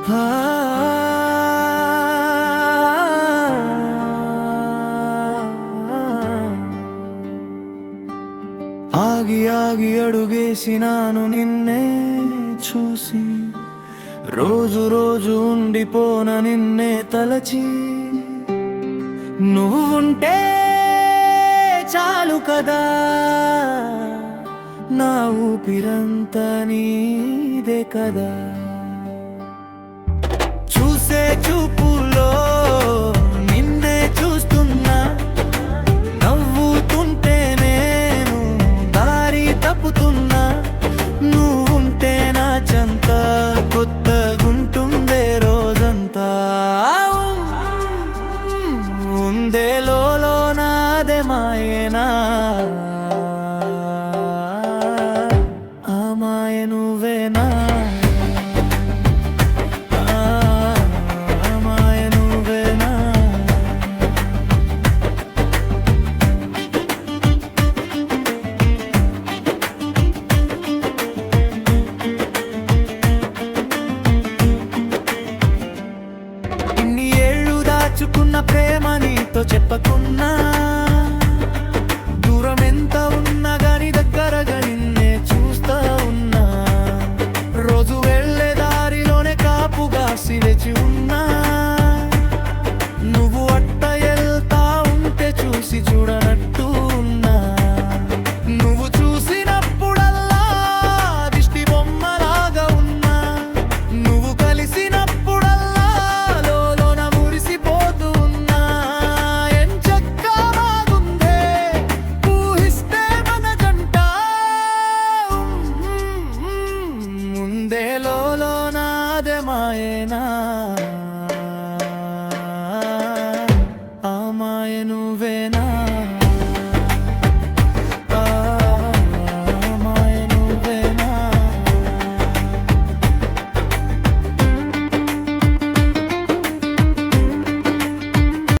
ఆ, ఆగి ఆగి అడుగేసినాను నిన్నే చూసి, రోజు రోజు ఉండిపోన నిన్నే తలచి. నువ్వుంటే చాలు కదా, నా ఊపిరంతా నీదే కదా. చూసే చూపులో నిన్నే చూస్తున్నా, నవ్వుతుంటే నేను దారి తప్పుతున్నా. నువ్వుంటే నా చెంత కొత్తగుంటుందే రోజంతా. ఉందే లోలో నాదే మాయేనా, ఆ మాయ నువ్వేనా. దాచుకున్న ప్రేమ నీతో చెప్పకున్నా, దూరం ఎంత ఉన్నా గాని దగ్గరగా నిన్నే చూస్తా ఉన్నా. రోజు వెళ్ళే దారిలోనే కాపుగాసి వేచి ఉన్నా, నువ్వు అట్ట వెళ్తా ఉంటే చూసి చూడనట్టు ఉన్నా. నువ్వు చూసినప్పుడల్లా దిష్టి బొమ్మలాగా ఉన్నా, నువ్వు కలిసినప్పుడల్లా లోలోన మురిసిపోతూ ఉన్నా. ఎంచక్కా బాగుందే ఊహిస్తే మన జంట, ముందే లోలో నాదే మాయేనా.